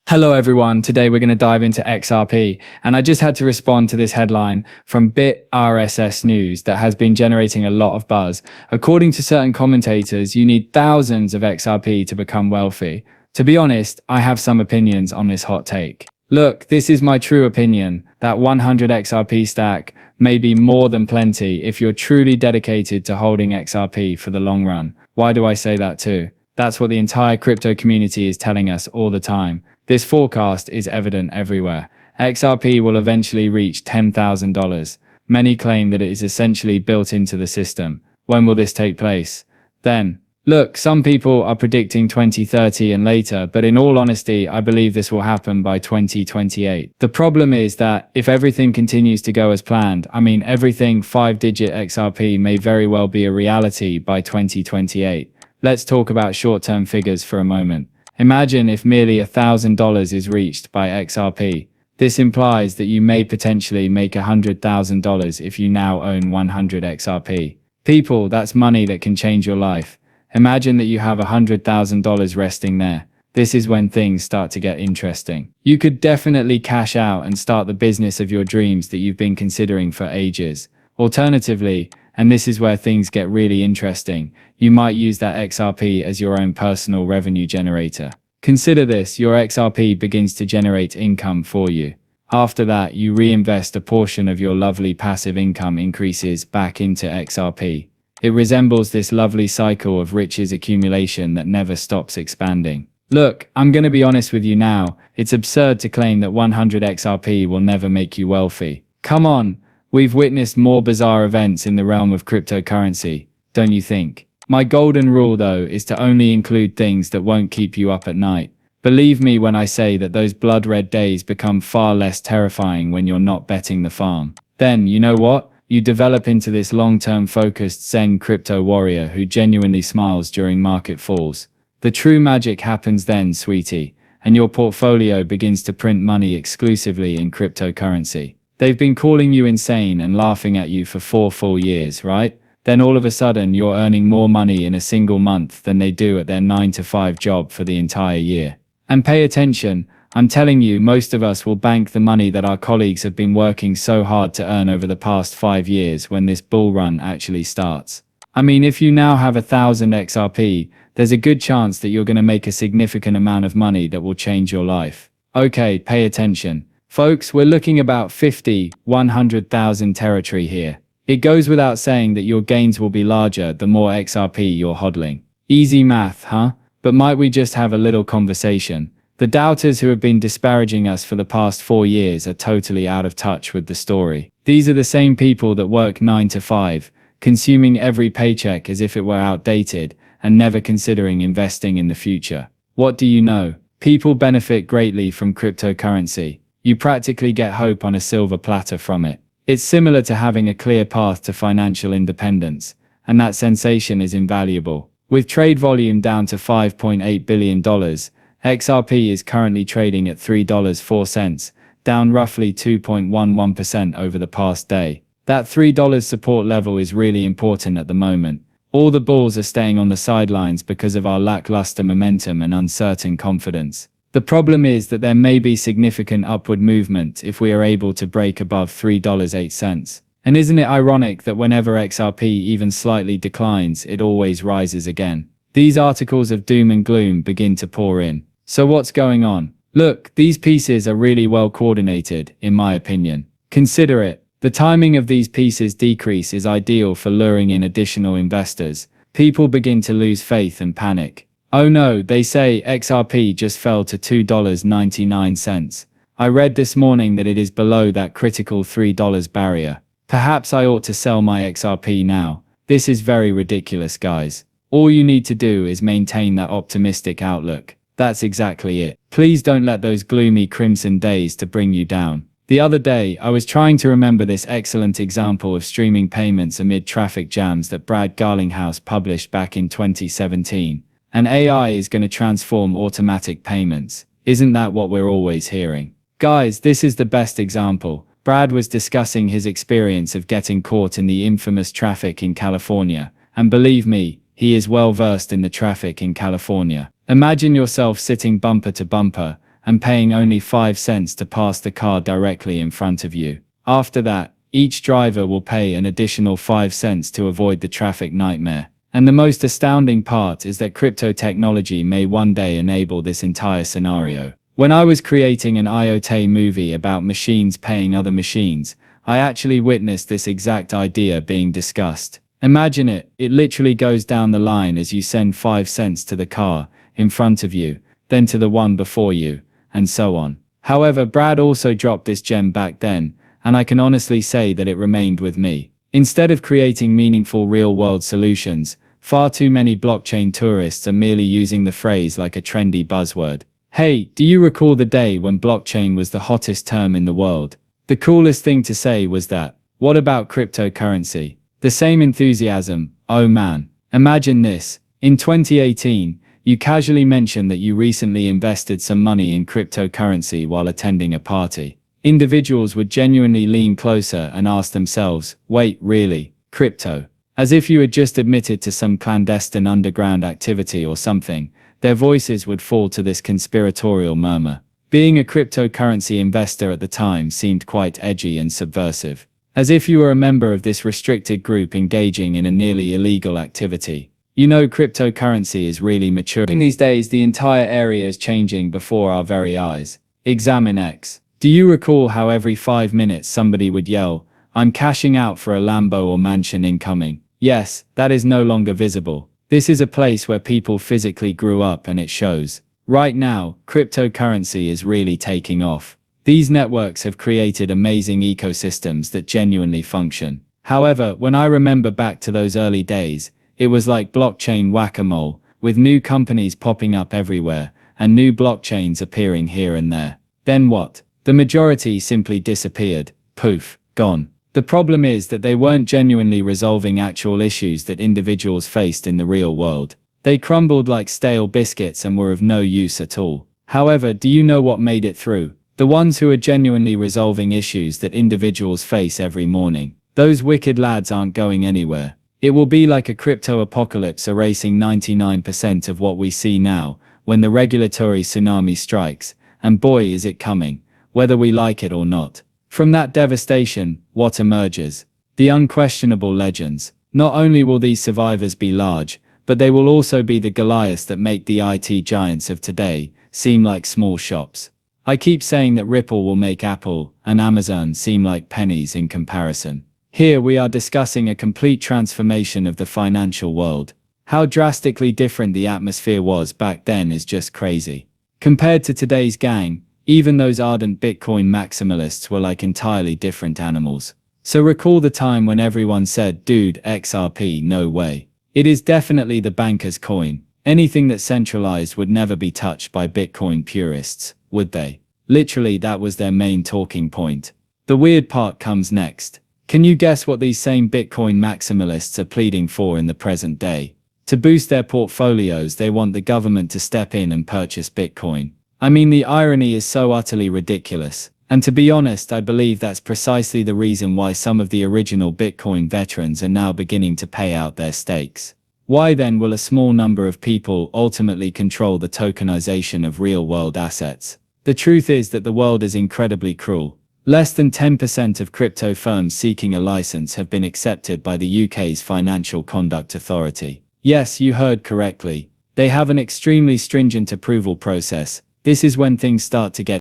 Hello everyone, today we're going to dive into XRP, and I just had to respond to this headline from BitRSS News that has been generating a lot of buzz. According to certain commentators, you need thousands of XRP to become wealthy. To be honest, I have some opinions on this hot take. Look, this is my true opinion, that 100 XRP stack may be more than plenty if you're truly dedicated to holding XRP for the long run. Why do I say that too? That's what the entire crypto community is telling us all the time. This forecast is evident everywhere. XRP will eventually reach $10,000. Many claim that it is essentially built into the system. When will this take place? Then, look, some people are predicting 2030 and later, but in all honesty, I believe this will happen by 2028. The problem is that if everything continues to go as planned, everything 5-digit XRP may very well be a reality by 2028. Let's talk about short-term figures for a moment. Imagine if merely $1,000 is reached by XRP. This implies that you may potentially make $100,000 if you now own 100 XRP. People, that's money that can change your life. Imagine that you have $100,000 resting there. This is when things start to get interesting. You could definitely cash out and start the business of your dreams that you've been considering for ages. Alternatively, and this is where things get really interesting, you might use that XRP as your own personal revenue generator. Consider this, your XRP begins to generate income for you. After that, you reinvest a portion of your lovely passive income increases back into XRP. It resembles this lovely cycle of riches accumulation that never stops expanding. Look, I'm going to be honest with you now, it's absurd to claim that 100 XRP will never make you wealthy. Come on, we've witnessed more bizarre events in the realm of cryptocurrency, don't you think? My golden rule, though, is to only include things that won't keep you up at night. Believe me when I say that those blood-red days become far less terrifying when you're not betting the farm. Then, you know what? You develop into this long-term focused Zen crypto warrior who genuinely smiles during market falls. The true magic happens then, sweetie, and your portfolio begins to print money exclusively in cryptocurrency. They've been calling you insane and laughing at you for 4 full years, right? Then all of a sudden you're earning more money in a single month than they do at their 9-to-5 job for the entire year. And pay attention, I'm telling you, most of us will bank the money that our colleagues have been working so hard to earn over the past 5 years when this bull run actually starts. If you now have 1,000 XRP, there's a good chance that you're going to make a significant amount of money that will change your life. Okay, pay attention. Folks, we're looking about 100,000 territory here. It goes without saying that your gains will be larger the more XRP you're hodling. Easy math, huh? But might we just have a little conversation? The doubters who have been disparaging us for the past 4 years are totally out of touch with the story. These are the same people that work 9 to 5, consuming every paycheck as if it were outdated, and never considering investing in the future. What do you know? People benefit greatly from cryptocurrency. You practically get hope on a silver platter from it. It's similar to having a clear path to financial independence, and that sensation is invaluable. With trade volume down to $5.8 billion, XRP is currently trading at $3.04, down roughly 2.11% over the past day. That $3 support level is really important at the moment. All the bulls are staying on the sidelines because of our lackluster momentum and uncertain confidence. The problem is that there may be significant upward movement if we are able to break above $3.08. And isn't it ironic that whenever XRP even slightly declines, it always rises again? These articles of doom and gloom begin to pour in. So what's going on? Look, these pieces are really well coordinated, in my opinion. Consider it. The timing of these pieces' decrease is ideal for luring in additional investors. People begin to lose faith and panic. Oh no, they say XRP just fell to $2.99. I read this morning that it is below that critical $3 barrier. Perhaps I ought to sell my XRP now. This is very ridiculous, guys. All you need to do is maintain that optimistic outlook. That's exactly it. Please don't let those gloomy crimson days to bring you down. The other day, I was trying to remember this excellent example of streaming payments amid traffic jams that Brad Garlinghouse published back in 2017. And AI is going to transform automatic payments. Isn't that what we're always hearing? Guys, this is the best example. Brad was discussing his experience of getting caught in the infamous traffic in California. And believe me, he is well versed in the traffic in California. Imagine yourself sitting bumper to bumper, and paying only 5 cents to pass the car directly in front of you. After that, each driver will pay an additional 5 cents to avoid the traffic nightmare. And the most astounding part is that crypto technology may one day enable this entire scenario. When I was creating an IoT movie about machines paying other machines, I actually witnessed this exact idea being discussed. Imagine it literally goes down the line as you send 5 cents to the car in front of you, then to the one before you, and so on. However, Brad also dropped this gem back then, and I can honestly say that it remained with me. Instead of creating meaningful real-world solutions, far too many blockchain tourists are merely using the phrase like a trendy buzzword. Hey, do you recall the day when blockchain was the hottest term in the world? The coolest thing to say was that, what about cryptocurrency? The same enthusiasm, oh man. Imagine this, in 2018, you casually mentioned that you recently invested some money in cryptocurrency while attending a party. Individuals would genuinely lean closer and ask themselves, wait, really? Crypto? As if you had just admitted to some clandestine underground activity or something, their voices would fall to this conspiratorial murmur. Being a cryptocurrency investor at the time seemed quite edgy and subversive. As if you were a member of this restricted group engaging in a nearly illegal activity. You know, cryptocurrency is really maturing these days. The entire area is changing before our very eyes. Examine X. Do you recall how every 5 minutes somebody would yell, I'm cashing out for a Lambo or mansion incoming? Yes, that is no longer visible. This is a place where people physically grew up and it shows. Right now, cryptocurrency is really taking off. These networks have created amazing ecosystems that genuinely function. However, when I remember back to those early days, it was like blockchain whack-a-mole, with new companies popping up everywhere, and new blockchains appearing here and there. Then what? The majority simply disappeared. Poof, gone. The problem is that they weren't genuinely resolving actual issues that individuals faced in the real world. They crumbled like stale biscuits and were of no use at all. However, do you know what made it through? The ones who are genuinely resolving issues that individuals face every morning. Those wicked lads aren't going anywhere. It will be like a crypto apocalypse erasing 99% of what we see now, when the regulatory tsunami strikes, and boy is it coming, whether we like it or not. From that devastation, what emerges? The unquestionable legends. Not only will these survivors be large, but they will also be the Goliaths that make the IT giants of today seem like small shops. I keep saying that Ripple will make Apple and Amazon seem like pennies in comparison. Here we are discussing a complete transformation of the financial world. How drastically different the atmosphere was back then is just crazy. Compared to today's gang, even those ardent Bitcoin maximalists were like entirely different animals. So recall the time when everyone said, dude, XRP, no way. It is definitely the banker's coin. Anything that's centralized would never be touched by Bitcoin purists, would they? Literally, that was their main talking point. The weird part comes next. Can you guess what these same Bitcoin maximalists are pleading for in the present day? To boost their portfolios, they want the government to step in and purchase Bitcoin. I mean, the irony is so utterly ridiculous. And to be honest, I believe that's precisely the reason why some of the original Bitcoin veterans are now beginning to pay out their stakes. Why then will a small number of people ultimately control the tokenization of real-world assets? The truth is that the world is incredibly cruel. Less than 10% of crypto firms seeking a license have been accepted by the UK's Financial Conduct Authority. Yes, you heard correctly. They have an extremely stringent approval process. This is when things start to get